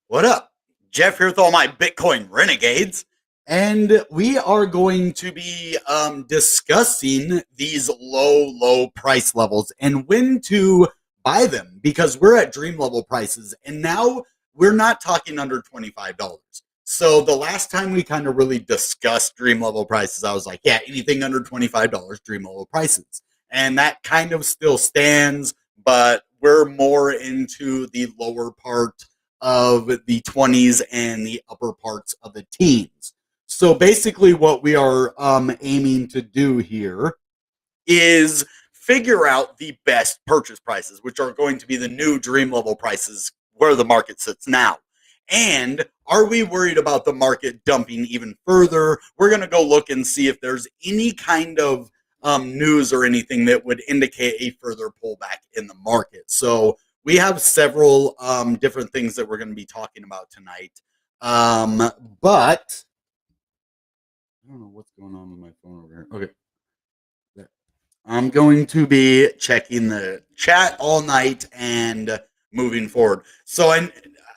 What up? Jeff here with all my Bitcoin renegades. And we are going to be discussing these low price levels and when to buy them because we're at dream level prices. And now we're not talking under $25. So the last time we kind of really discussed dream level prices, I was like, yeah, anything under $25, dream level prices. And that kind of still stands, but we're more into the lower part of the 20s and the upper parts of the teens. So basically, what we are aiming to do here is figure out the best purchase prices, which are going to be the new dream level prices where the market sits now. And are we worried about the market dumping even further? We're going to go look and see if there's any kind of news or anything that would indicate a further pullback in the market. So we have several different things that we're going to be talking about tonight. But I don't know what's going on with my phone over here. Okay. I'm going to be checking the chat all night and moving forward. So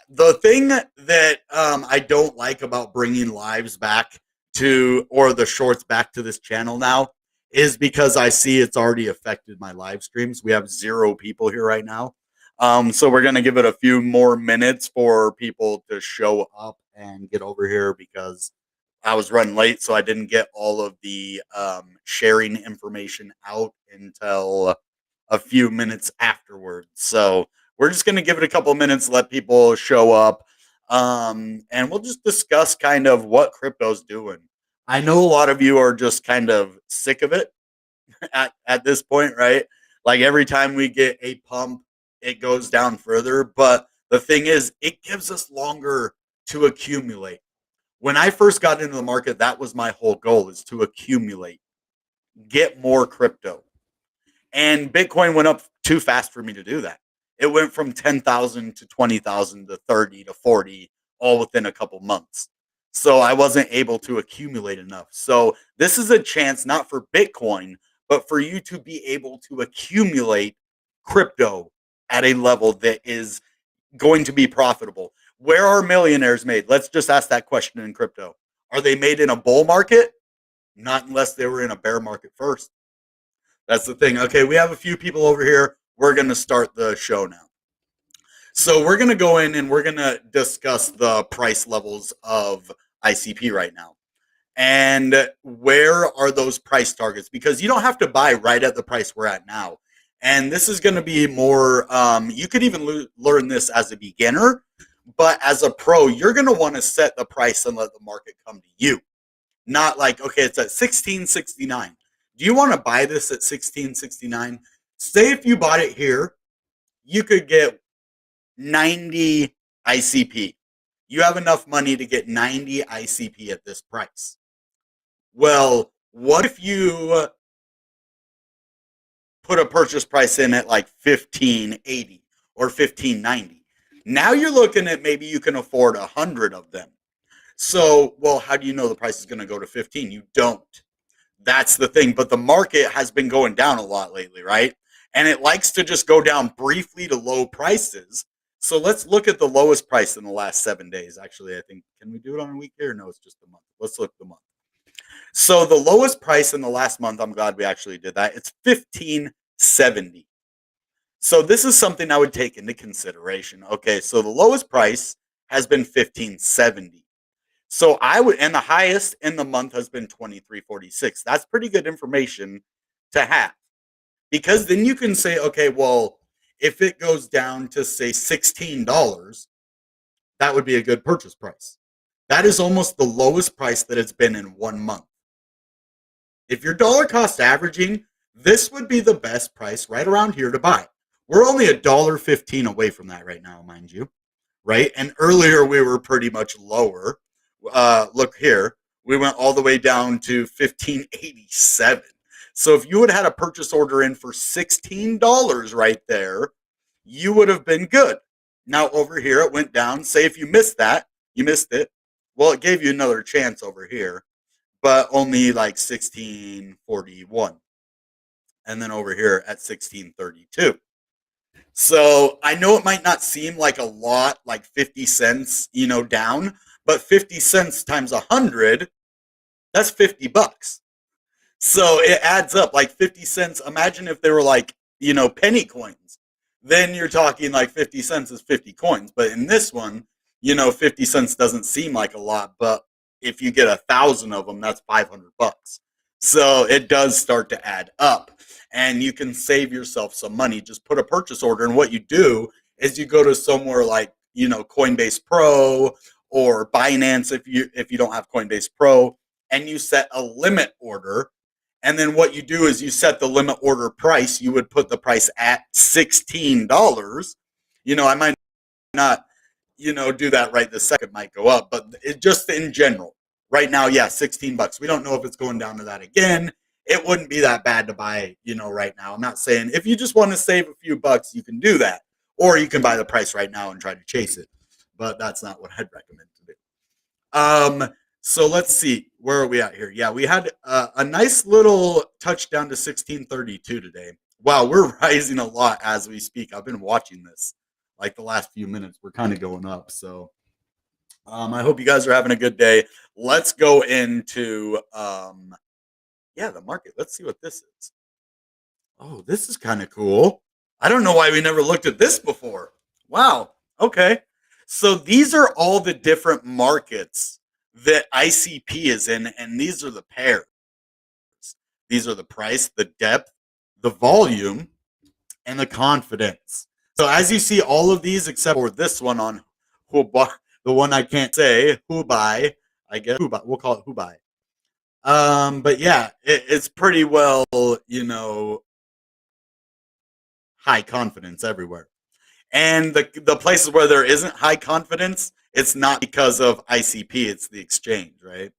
the thing that I don't like about bringing lives back to, or the shorts back to this channel now, is because I see it's already affected my live streams. We have 0 people here right now. So we're going to give it a few more minutes for people to show up and get over here because I was running late, so I didn't get all of the sharing information out until a few minutes afterwards. So we're just going to give it a couple of minutes, let people show up, and we'll just discuss kind of what crypto's doing. I know a lot of you are just kind of sick of it at this point, right? Like every time we get a pump, it goes down further. But the thing is, it gives us longer to accumulate. When I first got into the market, that was my whole goal, is to accumulate, get more crypto. And Bitcoin went up too fast for me to do that. It went from 10,000 to 20,000 to 30 to 40 all within a couple months. So I wasn't able to accumulate enough. So this is a chance not for Bitcoin, but for you to be able to accumulate crypto at a level that is going to be profitable. Where are millionaires made? Let's just ask that question in crypto. Are they made in a bull market? Not unless they were in a bear market first. That's the thing. Okay, we have a few people over here. We're going to start the show now. So we're going to go in and we're going to discuss the price levels of ICP right now. And where are those price targets? Because you don't have to buy right at the price we're at now. And this is going to be more, you could even learn this as a beginner, but as a pro, you're going to want to set the price and let the market come to you. Not like, okay, it's at 1669. Do you want to buy this at 1669? Say if you bought it here, you could get 90 ICP. You have enough money to get 90 ICP at this price. Well, what if you put a purchase price in at like 1580 or 1590? Now you're looking at maybe you can afford 100 of them. So, well, how do you know the price is going to go to 15? You don't. That's the thing. But the market has been going down a lot lately, right? And it likes to just go down briefly to low prices. So let's look at the lowest price in the last 7 days. Actually, I think, can we do it on a week here? No, it's just a month. Let's look at the month. So the lowest price in the last month, I'm glad we actually did that. It's 1570. So this is something I would take into consideration. Okay, so the lowest price has been 1570. So I would, and the highest in the month has been 2346. That's pretty good information to have. Because then you can say, okay, well, if it goes down to say $16, that would be a good purchase price. That is almost the lowest price that it's been in 1 month. If you're dollar cost averaging, this would be the best price right around here to buy. We're only $1.15 away from that right now, mind you, right? And earlier we were pretty much lower. Look here, we went all the way down to 1587. So if you had had a purchase order in for $16 right there, you would have been good. Now over here it went down. Say if you missed that, you missed it. Well, it gave you another chance over here, but only like 1641. and then over here at 1632. So I know it might not seem like a lot, like 50 cents, down, but 50 cents times 100, that's $50. So it adds up like 50 cents. Imagine if they were like, penny coins. Then you're talking like 50 cents is 50 coins. But in this one, 50 cents doesn't seem like a lot. But if you get 1,000 of them, that's $500. So it does start to add up. And you can save yourself some money. Just put a purchase order. And what you do is you go to somewhere like, Coinbase Pro or Binance if you don't have Coinbase Pro, and you set a limit order, and then what you do is you set the limit order price. You would put the price at $16. I might not, do that right this second. It might go up, but it just in general, right now, yeah, $16. We don't know if it's going down to that again. It wouldn't be that bad to buy, right now. I'm not saying if you just want to save a few bucks, you can do that, or you can buy the price right now and try to chase it. But that's not what I'd recommend to do. So let's see, where are we at here? Yeah, we had a nice little touchdown to 1632 today. Wow, we're rising a lot as we speak. I've been watching this like the last few minutes. We're kind of going up. So I hope you guys are having a good day. Let's go into the market. Let's see what this is. Oh, this is kind of cool. I don't know why we never looked at this before. Wow. Okay. So these are all the different markets that ICP is in, and these are the pairs. These are the price, the depth, the volume, and the confidence. So as you see, all of these except for this one on Hubai, the one I can't say, Hubai, I guess Hubai, we'll call it Hubai. But yeah, it's pretty well, high confidence everywhere. And the places where there isn't high confidence, it's not because of ICP, it's the exchange, right?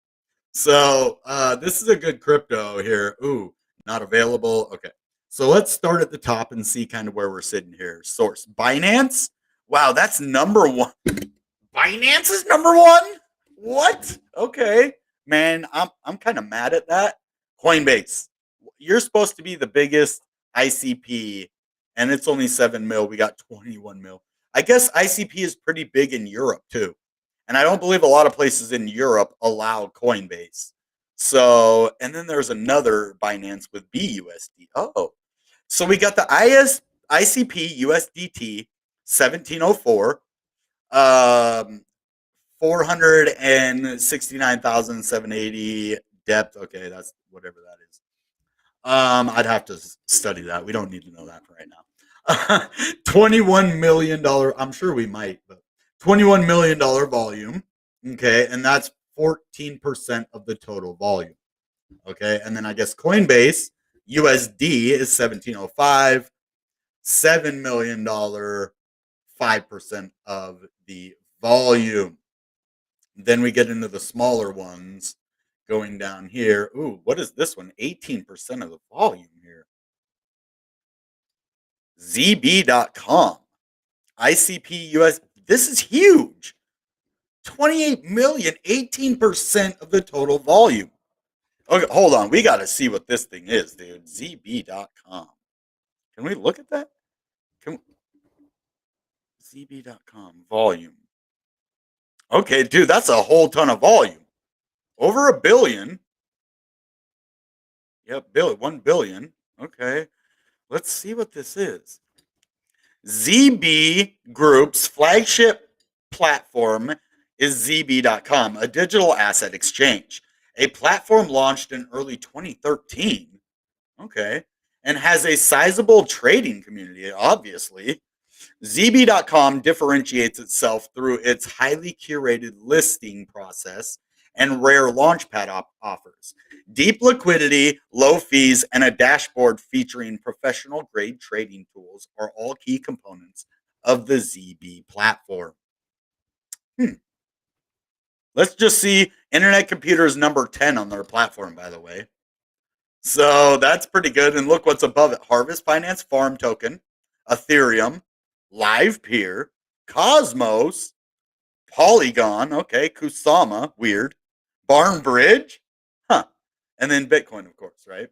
So this is a good crypto here. Ooh, not available. Okay. So let's start at the top and see kind of where we're sitting here. Source Binance. Wow, that's number one. Binance is number one? What? Okay. Man, I'm kind of mad at that. Coinbase. You're supposed to be the biggest ICP, and it's only 7 mil. We got 21 mil. I guess ICP is pretty big in Europe too. And I don't believe a lot of places in Europe allow Coinbase. So, and then there's another Binance with BUSD. Oh, so we got the ICP USDT 1704, 469,780 depth. Okay, that's whatever that is. I'd have to study that. We don't need to know that for right now. $21 million. I'm sure we might, but $21 million volume. Okay, and that's 14% of the total volume. Okay, and then I guess Coinbase USD is 1705, $7 million, 5% of the volume. Then we get into the smaller ones going down here. Ooh, what is this one? 18% of the volume here. ZB.com. ICP US. This is huge. 28 million, 18% of the total volume. Okay, hold on. We got to see what this thing is, dude. ZB.com. Can we look at that? ZB.com volume. Okay, dude, that's a whole ton of volume. Over a billion. Yep, 1 billion. Okay, let's see what this is. ZB Group's flagship platform is ZB.com, a digital asset exchange, a platform launched in early 2013. Okay, and has a sizable trading community, obviously. ZB.com differentiates itself through its highly curated listing process and rare launchpad offers. Deep liquidity, low fees, and a dashboard featuring professional grade trading tools are all key components of the ZB platform. Let's just see. Internet Computer's number 10 on their platform, by the way. So that's pretty good. And look what's above it. Harvest Finance Farm Token, Ethereum, Live Peer, Cosmos, Polygon, okay, Kusama, weird, Barn Bridge, huh, and then Bitcoin, of course, right?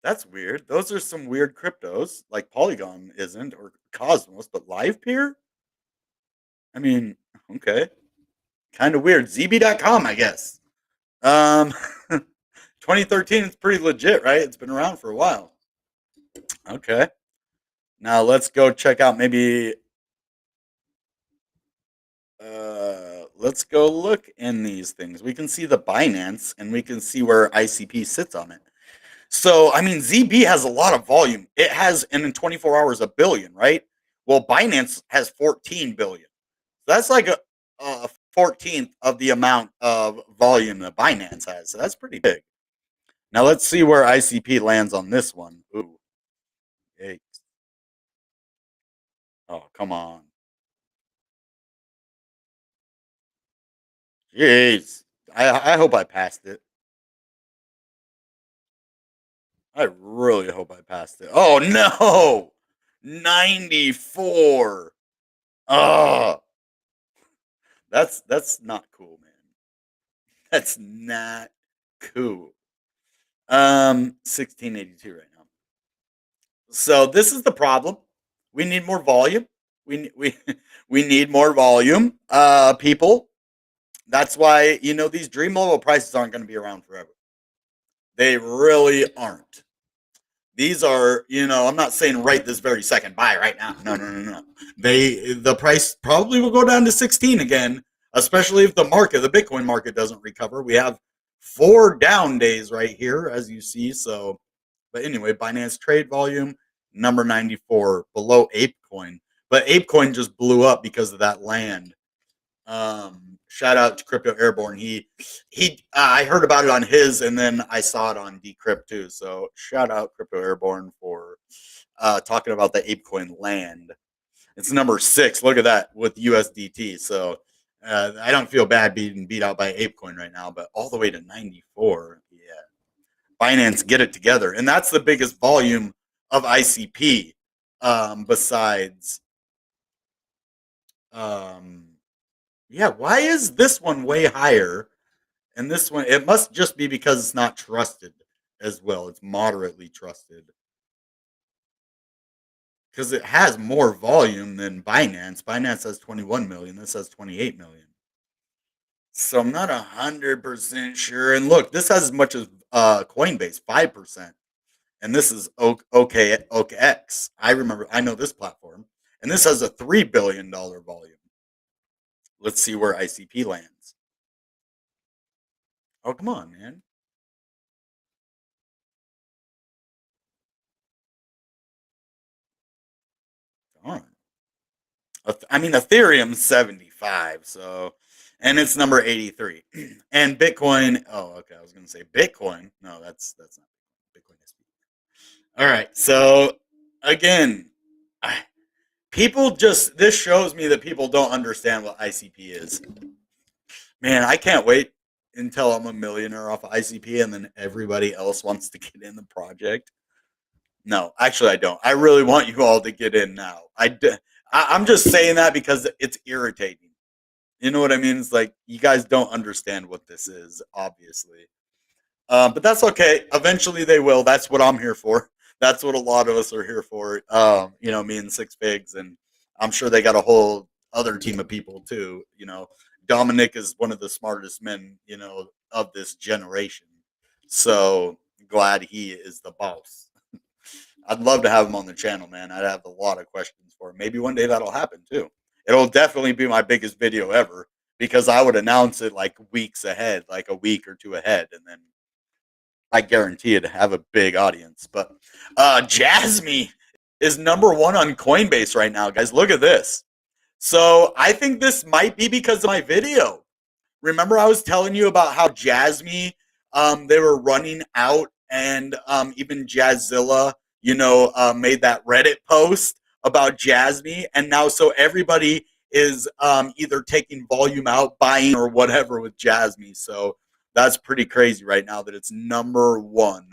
That's weird. Those are some weird cryptos. Like Polygon isn't, or Cosmos, but Live Peer. I mean, okay, kind of weird. ZB.com, I guess. Um, 2013 is pretty legit, right? It's been around for a while. Okay. Now let's go check out maybe let's go look in these things. We can see the Binance and we can see where ICP sits on it. So, I mean, ZB has a lot of volume. It has, and in 24 hours, a billion, right? Well, Binance has 14 billion. So that's like a 14th of the amount of volume that Binance has. So that's pretty big. Now let's see where ICP lands on this one. Ooh, yikes. Oh, come on. Jeez. I hope I passed it. I really hope I passed it. Oh no! 94. Oh, that's not cool, man. That's not cool. 1682 right now. So this is the problem. We need more volume. We we need more volume. People. That's why these dream level prices aren't going to be around forever. They really aren't. These are, I'm not saying right this very second, buy right now. No, no, no, no. The price probably will go down to 16 again, especially if the Bitcoin market doesn't recover. We have 4 down days right here, as you see. So, but anyway, Binance trade volume number 94 below ApeCoin, but ApeCoin just blew up because of that land. Shout out to Crypto Airborne. I heard about it on his, and then I saw it on Decrypt too. So shout out Crypto Airborne for talking about the ApeCoin land. It's number 6. Look at that with USDT. So I don't feel bad being beat out by ApeCoin right now, but all the way to 94. Yeah, Binance, get it together, and that's the biggest volume of ICP. Besides, um, yeah, why is this one way higher? And this one, it must just be because it's not trusted as well. It's moderately trusted because it has more volume than Binance. Binance has 21 million. This has 28 million. So I'm not 100% sure. And look, this has as much as Coinbase, 5%. And this is OKX. I know this platform. And this has a $3 billion volume. Let's see where ICP lands. Oh, come on, man. Come on. I mean, Ethereum's 75, so, and it's number 83. And Bitcoin, oh, okay, I was going to say Bitcoin. No, that's not Bitcoin. All right, so again, people this shows me that people don't understand what ICP is. Man, I can't wait until I'm a millionaire off of ICP and then everybody else wants to get in the project. No, actually, I don't. I really want you all to get in now. I'm just saying that because it's irritating. You know what I mean? It's like you guys don't understand what this is, obviously. But that's okay. Eventually, they will. That's what I'm here for. That's what a lot of us are here for. Me and Six Figs, and I'm sure they got a whole other team of people too. Dominic is one of the smartest men, of this generation. So glad he is the boss. I'd love to have him on the channel, man. I'd have a lot of questions for him. Maybe one day that'll happen too. It'll definitely be my biggest video ever because I would announce it like weeks ahead, like a week or two ahead, and then I guarantee it to have a big audience. But Jasmine is number 1 on Coinbase right now, guys. Look at this. So I think this might be because of my video. Remember, I was telling you about how Jasmine, they were running out, and even Jazzilla, made that Reddit post about Jasmine, and now so everybody is either taking volume out, buying, or whatever with Jasmine. So that's pretty crazy right now that it's number 1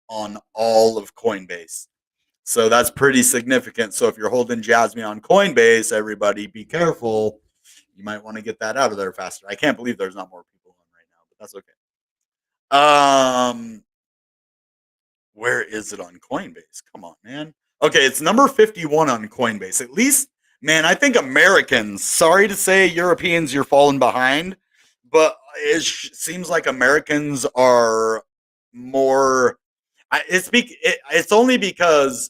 on all of Coinbase. So that's pretty significant. So if you're holding Jasmine on Coinbase, everybody be careful. You might want to get that out of there faster. I can't believe there's not more people on right now, but that's okay. Where is it on Coinbase? Come on, man. Okay, it's number 51 on Coinbase. At least, man, I think Americans, sorry to say, Europeans, you're falling behind, but seems like Americans are more. It's only because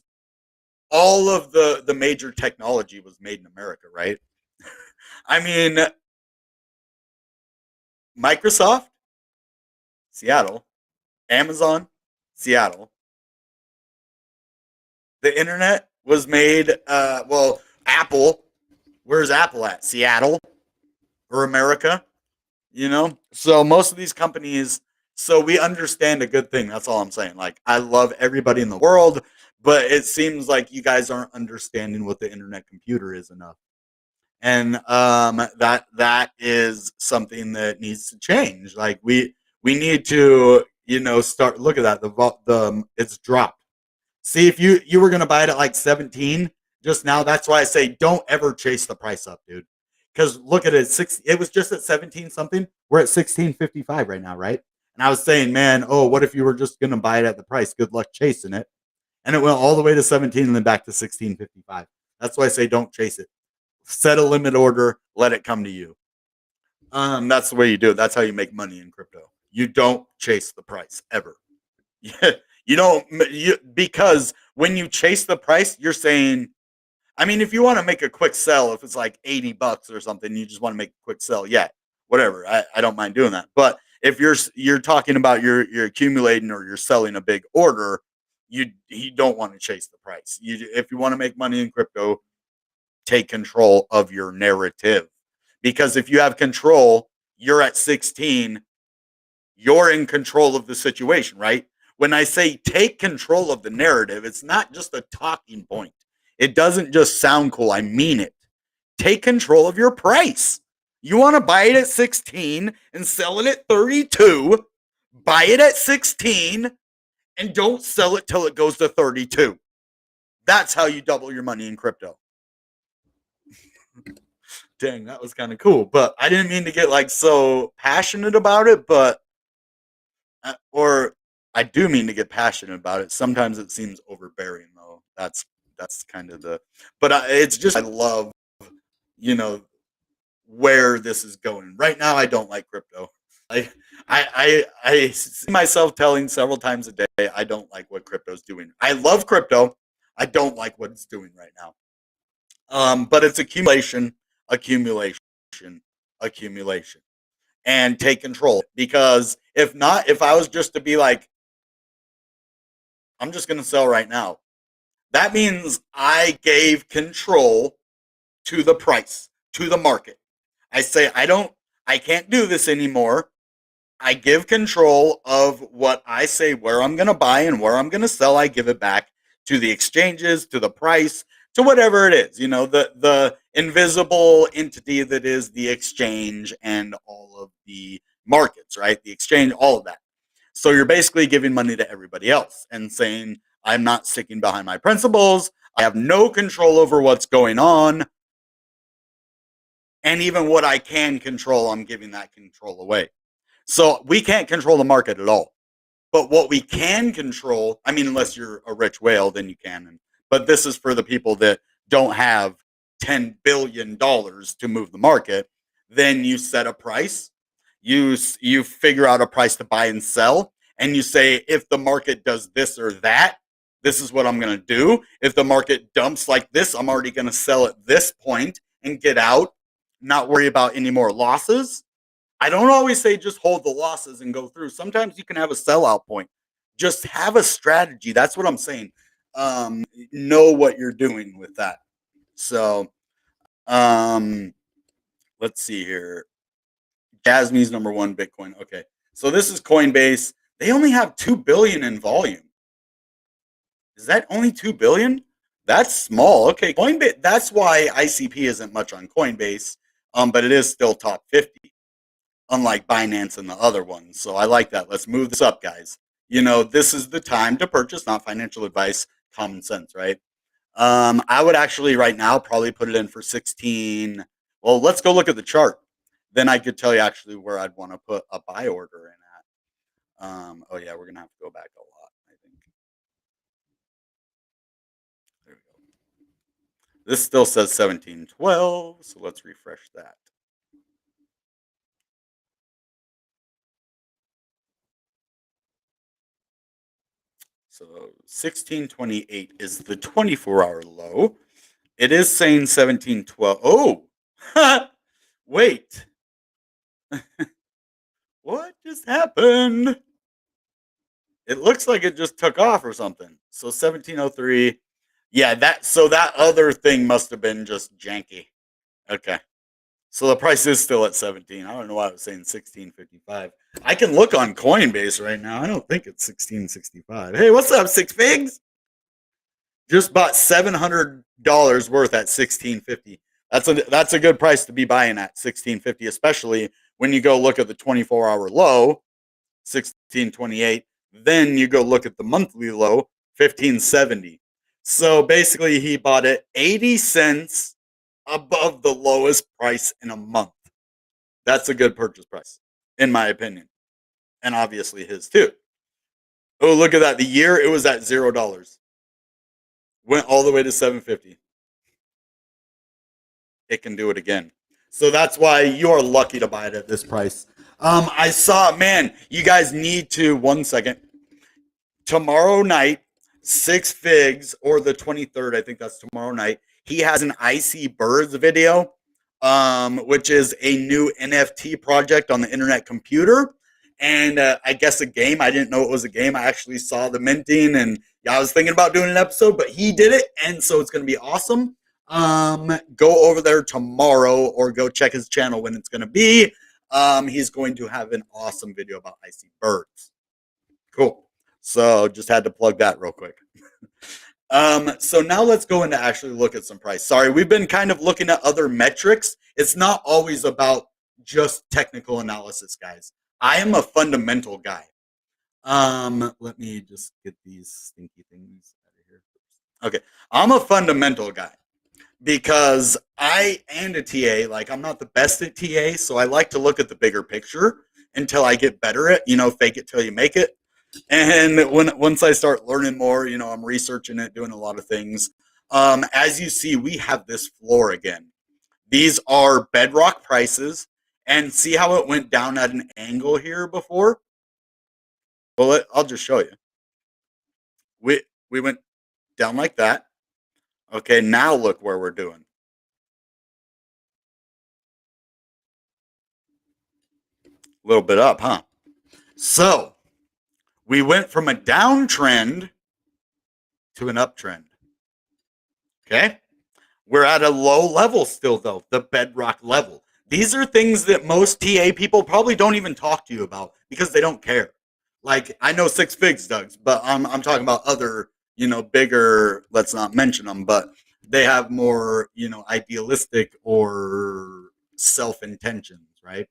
all of the major technology was made in America, right? I mean, Microsoft, Seattle, Amazon, Seattle. The internet was made. Well, Apple. Where's Apple at? Seattle or America? So most of these companies. So we understand a good thing. That's all I'm saying. Like I love everybody in the world, but it seems like you guys aren't understanding what the internet computer is enough. And that is something that needs to change. Like we need to start look at that the it's dropped. See, if you were gonna buy it at like 17 just now, that's why I say don't ever chase the price up, dude. Because look at it, it was just at 17 something. We're at 16.55 right now, right? And I was saying, man, oh, what if you were just gonna buy it at the price? Good luck chasing it. And it went all the way to 17 and then back to 16.55. That's why I say don't chase it. Set a limit order, let it come to you. That's the way you do it. That's how you make money in crypto. You don't chase the price ever. Yeah, you don't because when you chase the price, you're saying, I mean, if you want to make a quick sell, if it's like $80 or something, you just want to make a quick sell, yeah, whatever. I don't mind doing that. But if you're talking about you're accumulating or you're selling a big order, you don't want to chase the price. If you want to make money in crypto, take control of your narrative. Because if you have control, you're at 16, you're in control of the situation, right? When I say take control of the narrative, it's not just a talking point. It doesn't just sound cool. I mean it. Take control of your price. You want to buy it at 16 and sell it at 32, buy it at 16 and don't sell it till it goes to 32. That's how you double your money in crypto. Dang, that was kind of cool. But I didn't mean to get like so passionate about it, but or I do mean to get passionate about it. Sometimes it seems overbearing, though. That's kind of the. But it's just I love, you know, where this is going. Right now, I don't like crypto. I see myself telling several times a day I don't like what crypto's doing. I love crypto. I don't like what it's doing right now. But it's accumulation, accumulation, accumulation, and take control. Because if not, if I was just to be like, I'm just going to sell right now. That means I gave control to the price, to the market. I say, I can't do this anymore. I give control of what I say, where I'm going to buy and where I'm going to sell. I give it back to the exchanges, to the price, to whatever it is, the invisible entity that is the exchange and all of the markets, right? The exchange, all of that. So you're basically giving money to everybody else and saying, I'm not sticking behind my principles. I have no control over what's going on. And even what I can control, I'm giving that control away. So we can't control the market at all. But what we can control, I mean, unless you're a rich whale, then you can. But this is for the people that don't have $10 billion to move the market. Then you set a price. You figure out a price to buy and sell, and you say if the market does this or that, this is what I'm going to do. If the market dumps like this, I'm already going to sell at this point and get out, not worry about any more losses. I don't always say just hold the losses and go through. Sometimes you can have a sellout point. Just have a strategy. That's what I'm saying. Know what you're doing with that. So, um, let's see here. Jasmine's number one Bitcoin. Okay, so this is Coinbase. They only have 2 billion in volume. Is that only 2 billion? That's small. Okay, Coinbase. That's why ICP isn't much on Coinbase, but it is still top 50. Unlike Binance and the other ones. So I like that. Let's move this up, guys. This is the time to purchase, not financial advice, common sense, right? I would actually right now probably put it in for 16. Well, let's go look at the chart. Then I could tell you actually where I'd want to put a buy order in at. Oh yeah, we're gonna have to go back a lot, I think. This still says 1712, so let's refresh that. So 1628 is the 24-hour low. It is saying 1712. Oh, wait. What just happened? It looks like it just took off or something. So 1703. Yeah, that other thing must have been just janky. Okay. So the price is still at 17. I don't know why I was saying 1655. I can look on Coinbase right now. I don't think it's 1665. Hey, what's up, Six Figs? Just bought $700 worth at 1650. That's a good price to be buying at 1650, especially when you go look at the 24-hour low, 1628. Then you go look at the monthly low, 1570. So basically, he bought it 80 cents above the lowest price in a month. That's a good purchase price, in my opinion, and obviously his too. Oh, look at that! The year it was at $0, went all the way to 750. It can do it again. So that's why you're lucky to buy it at this price. I saw, man, you guys need to 1 second. Tomorrow night, Six Figs, or the 23rd, I think that's tomorrow night. He has an Icy Birds video, which is a new NFT project on the internet computer. And I guess a game. I didn't know it was a game. I actually saw the minting, and yeah, I was thinking about doing an episode, but he did it, and so it's going to be awesome. Go over there tomorrow, or go check his channel when it's going to be. He's going to have an awesome video about Icy Birds. Cool. So just had to plug that real quick. So now let's go into actually look at some price. Sorry, we've been kind of looking at other metrics. It's not always about just technical analysis, guys. I am a fundamental guy. Let me just get these stinky things out of here. Okay, I'm a fundamental guy because I and a TA, like I'm not the best at TA, so I like to look at the bigger picture until I get better at, fake it till you make it. And once I start learning more, I'm researching it, doing a lot of things. As you see, we have this floor again. These are bedrock prices, and see how it went down at an angle here before. Well, I'll just show you. We went down like that. Okay, now look where we're doing. A little bit up, huh? So we went from a downtrend to an uptrend. Okay. We're at a low level still, though, the bedrock level. These are things that most TA people probably don't even talk to you about because they don't care. Like, I know Six Figs does, but I'm talking about other, bigger, let's not mention them, but they have more, idealistic or self intentions, right?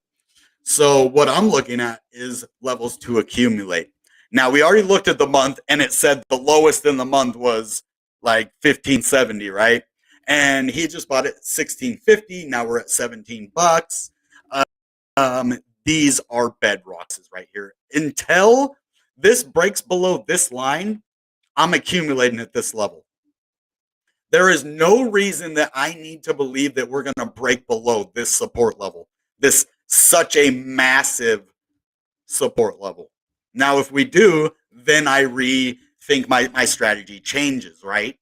So what I'm looking at is levels to accumulate. Now we already looked at the month and it said the lowest in the month was like 1570, right? And he just bought it 1650. Now we're at $17. These are bedrocks right here. Until this breaks below this line, I'm accumulating at this level. There is no reason that I need to believe that we're going to break below this support level. This such a massive support level. Now, if we do, then I rethink my strategy changes, right?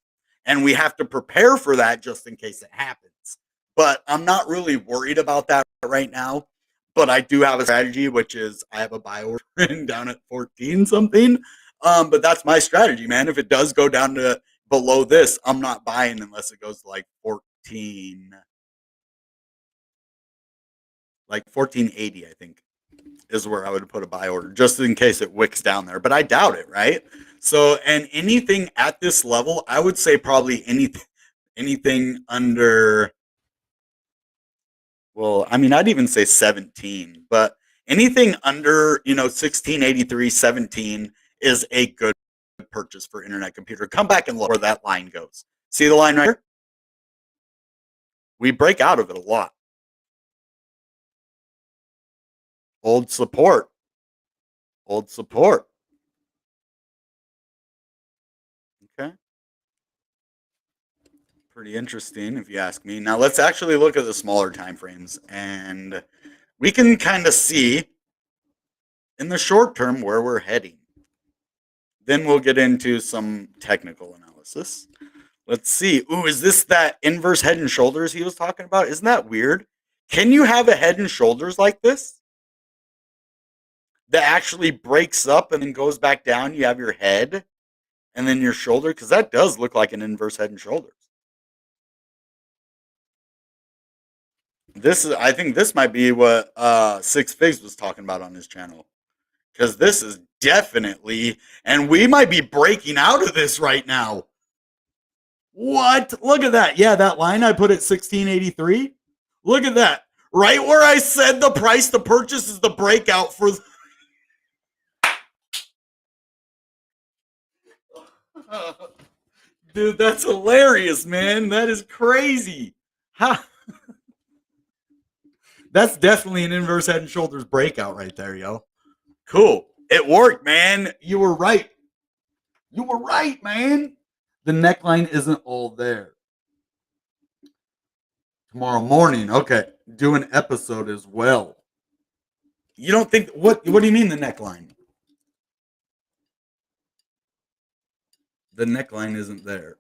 And we have to prepare for that just in case it happens. But I'm not really worried about that right now. But I do have a strategy, which is I have a buy order down at 14 something. But that's my strategy, man. If it does go down to below this, I'm not buying unless it goes to like 14, like 1480, I think is where I would put a buy order just in case it wicks down there, but I doubt it, right? So, and anything at this level, I would say probably anything under, well, I mean, I'd even say 17, but anything under, 1683, 17 is a good purchase for internet computer. Come back and look where that line goes. See the line right here? We break out of it a lot. Old support. Old support. Okay. Pretty interesting, if you ask me. Now let's actually look at the smaller time frames, and we can kind of see in the short term where we're heading. Then we'll get into some technical analysis. Let's see. Ooh, is this that inverse head and shoulders he was talking about? Isn't that weird? Can you have a head and shoulders like this that actually breaks up and then goes back down? You have your head and then your shoulder, because that does look like an inverse head and shoulders. This is, I think, this might be what Six Figs was talking about on his channel, because this is definitely, and we might be breaking out of this right now. What? Look at that. Yeah, that line I put at 1683. Look at that. Right where I said the price to purchase is the breakout for. Dude, that's hilarious, man. That is crazy. Ha. That's definitely an inverse head and shoulders breakout right there, yo. Cool. It worked, man. You were right. You were right, man. The neckline isn't all there. Tomorrow morning. Okay. Do an episode as well. You don't think what do you mean the neckline? The neckline isn't there.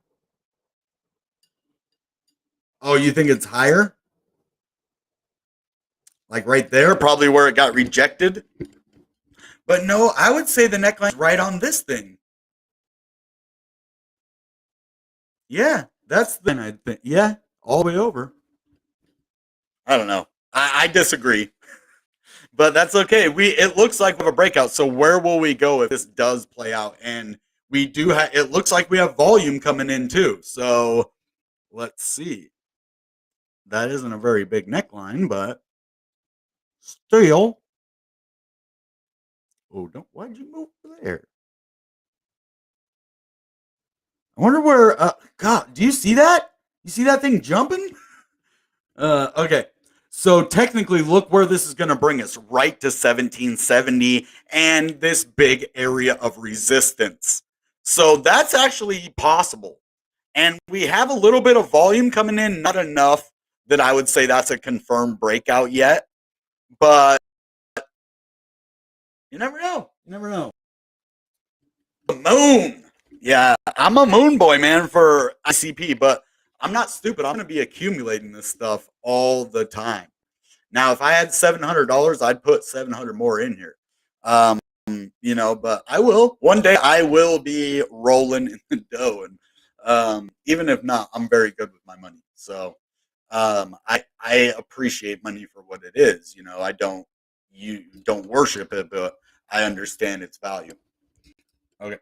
Oh, you think it's higher? Like right there, probably where it got rejected. But no, I would say the neckline's right on this thing. Yeah, that's the thing I think. Yeah, all the way over. I don't know. I disagree, but that's okay. It looks like we have a breakout. So where will we go if this does play out? And we do have. It looks like we have volume coming in too. So let's see. That isn't a very big neckline, but still. Oh, don't! Why'd you move there? I wonder where. God, do you see that? You see that thing jumping? Okay. So technically, look where this is going to bring us, right to 1770 and this big area of resistance. So that's actually possible. And we have a little bit of volume coming in, not enough that I would say that's a confirmed breakout yet. But you never know. You never know. The moon. Yeah, I'm a moon boy, man, for ICP, but I'm not stupid. I'm going to be accumulating this stuff all the time. Now, if I had $700, I'd put 700 more in here. Um, but I will. One day I will be rolling in the dough. And even if not, I'm very good with my money. So I appreciate money for what it is. I don't you don't worship it, but I understand its value. Okay.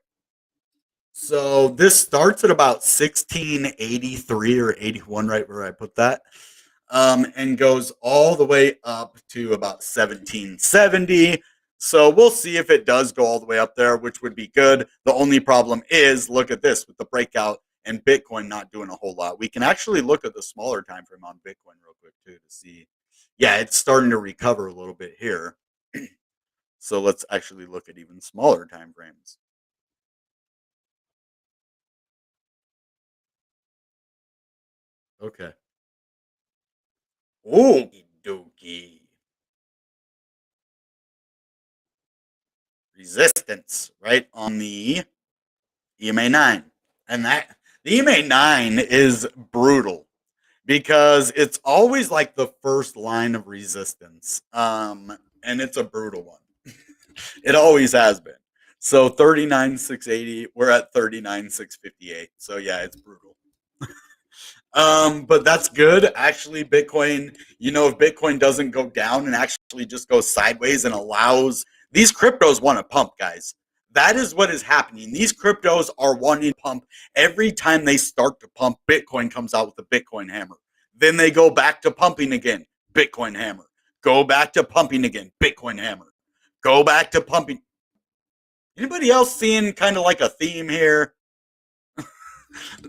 So this starts at about 1683 or 81, right where I put that, and goes all the way up to about 1770. So we'll see if it does go all the way up there, which would be good. The only problem is, look at this with the breakout and Bitcoin not doing a whole lot. We can actually look at the smaller time frame on Bitcoin real quick too to see. Yeah, it's starting to recover a little bit here. So let's actually look at even smaller time frames. Okay. Okie dokie. Resistance, right? On the EMA9. And the EMA9 is brutal because it's always like the first line of resistance. And it's a brutal one. It always has been. So 39,680, we're at 39,658. So yeah, it's brutal. But that's good. Actually, Bitcoin, if Bitcoin doesn't go down and actually just goes sideways and allows these cryptos want to pump, guys. That is what is happening. These cryptos are wanting to pump every time they start to pump. Bitcoin comes out with a Bitcoin hammer. Then they go back to pumping again. Bitcoin hammer. Go back to pumping again. Bitcoin hammer. Go back to pumping. Anybody else seeing kind of like a theme here?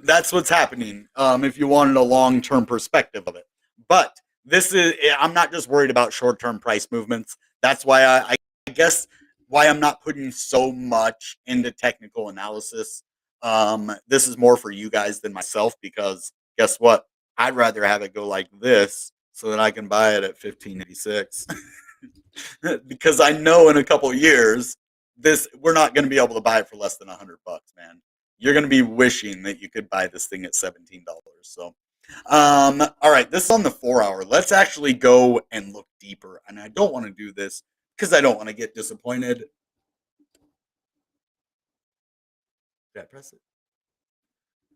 That's what's happening, if you wanted a long-term perspective of it. But I'm not just worried about short-term price movements. That's why I guess why I'm not putting so much into technical analysis. This is more for you guys than myself because guess what? I'd rather have it go like this so that I can buy it at 1586 because I know in a couple years this we're not going to be able to buy it for less than $100, man. You're going to be wishing that you could buy this thing at $17. So, all right, this is on the 4 hour. Let's actually go and look deeper. And I don't want to do this because I don't want to get disappointed. Did I press it?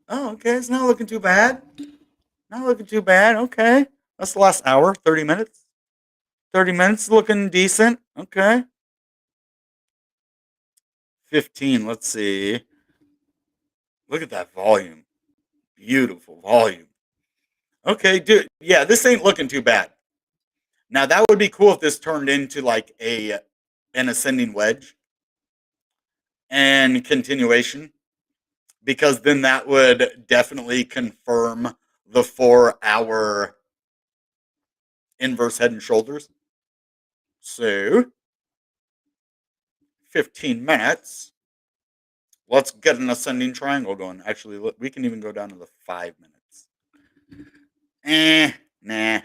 Oh, okay. It's not looking too bad. Not looking too bad. Okay. That's the last hour, 30 minutes. 30 minutes looking decent. Okay. 15. Let's see. Look at that volume. Beautiful volume. Okay, dude. Yeah, this ain't looking too bad. Now that would be cool if this turned into like an ascending wedge and continuation, because then that would definitely confirm the 4 hour inverse head and shoulders. So 15 minutes. Let's get an ascending triangle going. Actually, look, we can even go down to the 5 minutes. Nah.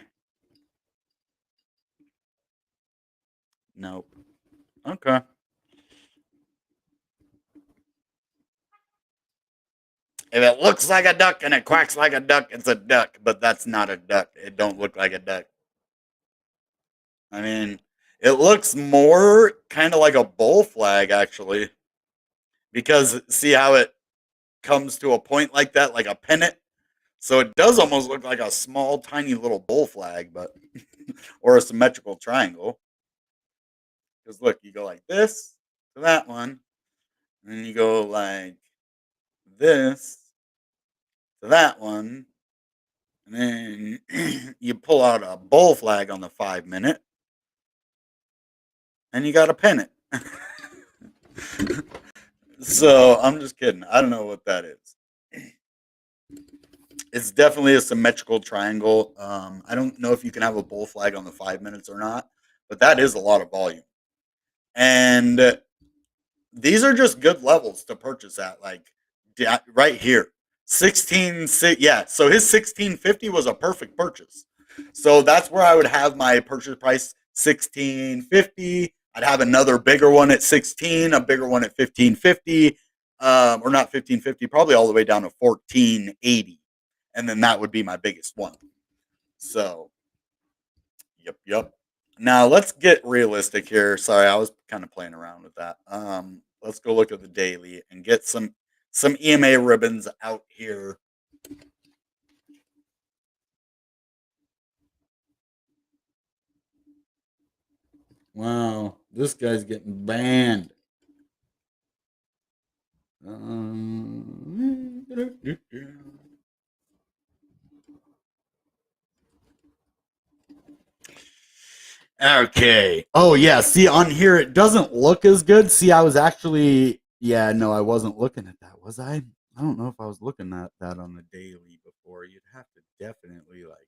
Nope. Okay. If it looks like a duck and it quacks like a duck, it's a duck. But that's not a duck. It don't look like a duck. I mean, it looks more kind of like a bull flag, actually. Because see how it comes to a point like that, like a pennant? So it does almost look like a small, tiny little bull flag, but or a symmetrical triangle. Because look, you go like this to that one, and then you go like this to that one, and then you pull out a bull flag on the 5 minute, and you got a pennant. So I'm just kidding. I don't know what that is. It's definitely a symmetrical triangle. I don't know if you can have a bull flag on the 5 minutes or not, but that is a lot of volume. And these are just good levels to purchase at, like right here. 16, yeah. So his 1650 was a perfect purchase. So that's where I would have my purchase price 1650. I'd have another bigger one at 16, a bigger one at 1550, or not 1550, probably all the way down to 1480, and then that would be my biggest one. So, yep. Now let's get realistic here. Sorry, I was kind of playing around with that. Let's go look at the daily and get some EMA ribbons out here. Wow, this guy's getting banned. Okay. Oh yeah. See on here, it doesn't look as good. See, I was actually, yeah, no, I wasn't looking at that. Was I? I don't know if I was looking at that on the daily before. You'd have to definitely like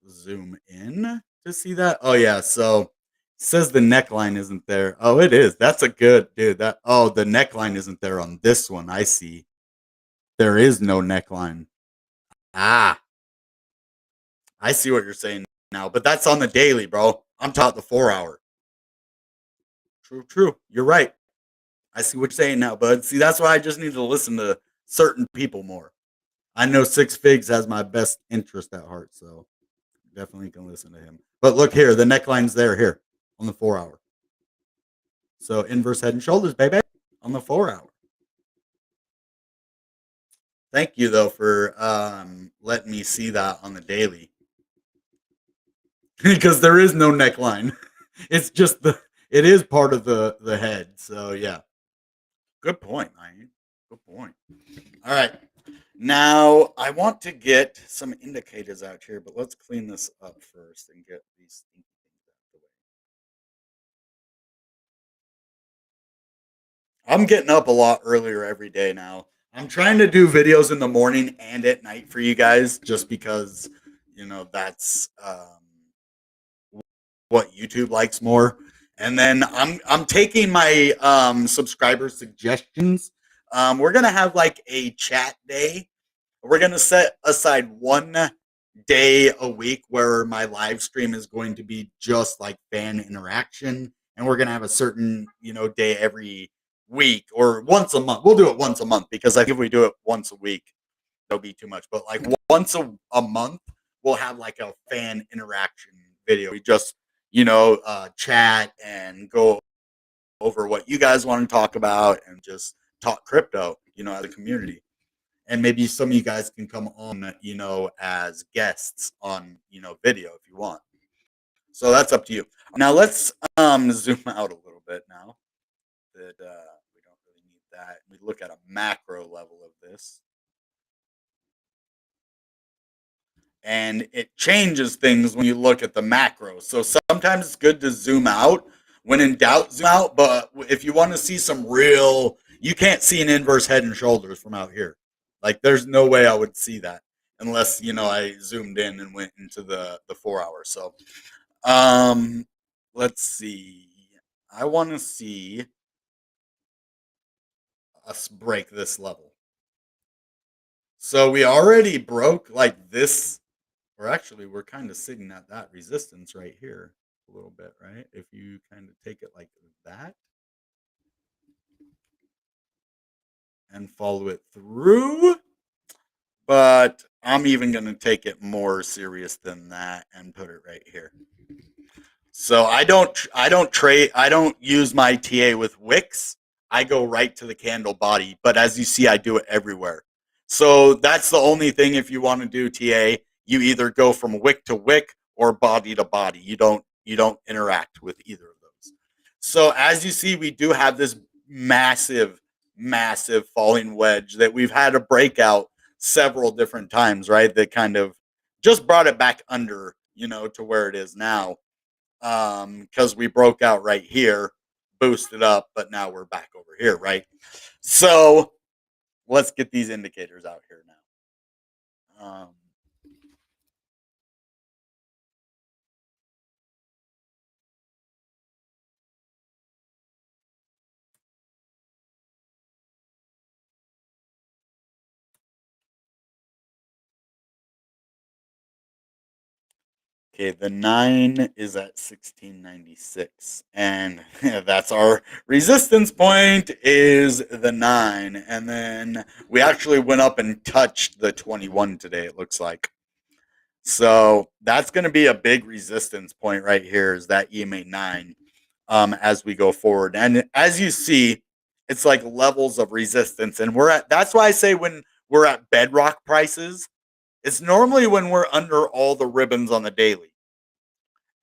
zoom in to see that. Oh yeah. So it says the neckline isn't there. Oh, it is. That's a good dude. That the neckline isn't there on this one. I see. There is no neckline. Ah, I see what you're saying now, but that's on the daily, bro. I'm taught the 4 hour. True. You're right. I see what you're saying now, bud. See, that's why I just need to listen to certain people more. I know Six Figs has my best interest at heart, so definitely can listen to him. But look here, the neckline's there here on the 4 hour. So inverse head and shoulders, baby, on the 4 hour. Thank you though for letting me see that on the daily. Because there is no neckline. It's just it is part of the head. So yeah. Good point, man. Good point. All right. Now I want to get some indicators out here, but let's clean this up first and get these things out of the way. I'm getting up a lot earlier every day now. I'm trying to do videos in the morning and at night for you guys, just because that's what YouTube likes more. And then I'm taking my subscriber suggestions. We're gonna have like a chat day We're going to set aside 1 day a week where my live stream is going to be just like fan interaction. And we're going to have a certain, day every week or once a month. We'll do it once a month because I think if we do it once a week, it'll be too much. But like once a month, we'll have like a fan interaction video. We just, chat and go over what you guys want to talk about and just talk crypto, as a community. And maybe some of you guys can come on, as guests on, video if you want. So that's up to you. Now let's zoom out a little bit now that we don't really need that. We look at a macro level of this. And it changes things when you look at the macro. So sometimes it's good to zoom out. When in doubt, zoom out. But if you want to see some real, you can't see an inverse head and shoulders from out here. Like there's no way I would see that unless I zoomed in and went into the 4 hours. So let's see. I want to see us break this level. So we already broke like this. Or actually, we're kind of sitting at that resistance right here a little bit, right? If you kind of take it like that and follow it through. But I'm even going to take it more serious than that and put it right here. So I don't use my TA with wicks. I go right to the candle body, but as you see, I do it everywhere. So that's the only thing. If you want to do TA, you either go from wick to wick or body to body. You don't interact with either of those. So as you see, we do have this massive, massive falling wedge that we've had a breakout several different times, right? That kind of just brought it back under, to where it is now. Because we broke out right here, boosted up, but now we're back over here, right? So let's get these indicators out here now. Okay, the 9 is at 1696, and that's our resistance point is the 9. And then we actually went up and touched the 21 today, it looks like. So that's going to be a big resistance point right here is that EMA 9 as we go forward. And as you see, it's like levels of resistance. And that's why I say when we're at bedrock prices, it's normally when we're under all the ribbons on the daily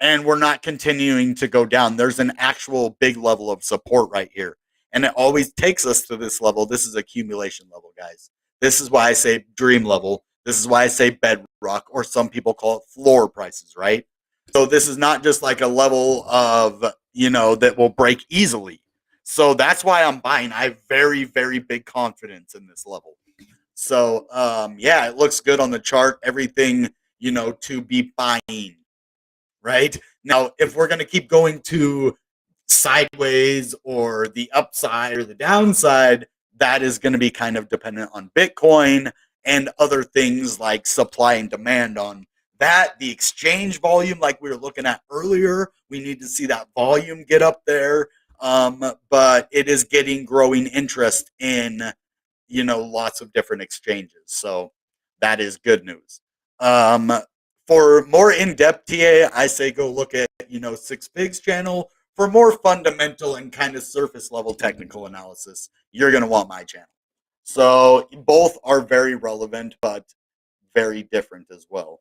and we're not continuing to go down. There's an actual big level of support right here. And it always takes us to this level. This is accumulation level, guys. This is why I say dream level. This is why I say bedrock, or some people call it floor prices, right? So this is not just like a level of, that will break easily. So that's why I'm buying. I have very, very big confidence in this level. So yeah, it looks good on the chart. Everything, to be buying, right? Now, if we're going to keep going to sideways or the upside or the downside, that is going to be kind of dependent on Bitcoin and other things like supply and demand on that. The exchange volume, like we were looking at earlier, we need to see that volume get up there. But it is getting growing interest in, lots of different exchanges. So that is good news. Um, for more in-depth TA, I say go look at, Six Pigs channel. For more fundamental and kind of surface level technical analysis, you're going to want my channel. So both are very relevant, but very different as well.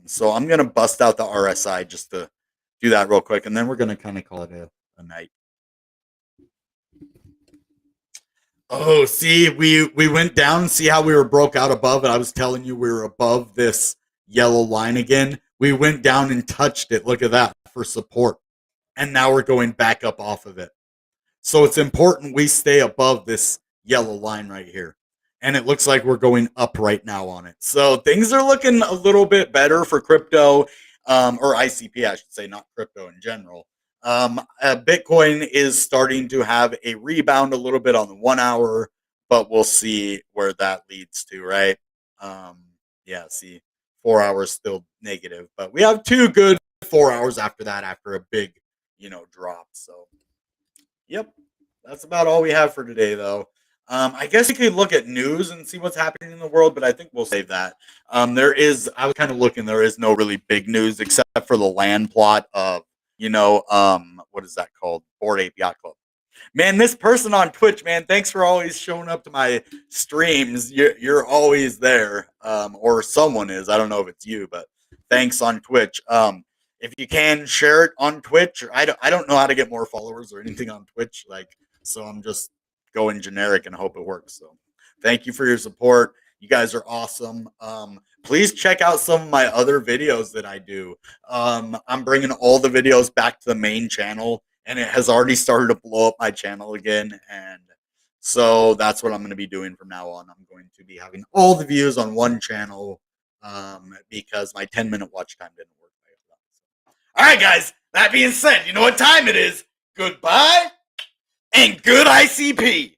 So I'm going to bust out the RSI just to do that real quick, and then we're going to kind of call it a night. Oh, see, we went down. See how we were broke out above, and I was telling you we were above this yellow line again. We went down and touched it. Look at that for support, and now we're going back up off of it. So it's important we stay above this yellow line right here. And it looks like we're going up right now on it. So things are looking a little bit better for crypto, or ICP, I should say, not crypto in general. Bitcoin is starting to have a rebound a little bit on the 1 hour, but we'll see where that leads to, right? Yeah, see, 4 hours still negative, but we have 2 good 4 hours after that after a big, drop. So, yep, that's about all we have for today, though. I guess we could look at news and see what's happening in the world, but I think we'll save that. I was kind of looking, there is no really big news except for the land plot of, what is that called? Bored Ape Yacht Club. Man, this person on Twitch, man, thanks for always showing up to my streams. You're always there, or someone is. I don't know if it's you, but thanks on Twitch. If you can share it on Twitch, I don't know how to get more followers or anything on Twitch, so I'm just going generic and hope it works. So thank you for your support. You guys are awesome. Please check out some of my other videos that I do. I'm bringing all the videos back to the main channel, and it has already started to blow up my channel again. And so that's what I'm going to be doing from now on. I'm going to be having all the views on one channel, because my 10-minute watch time didn't work. All right, guys. That being said, you know what time it is. Goodbye and good ICP.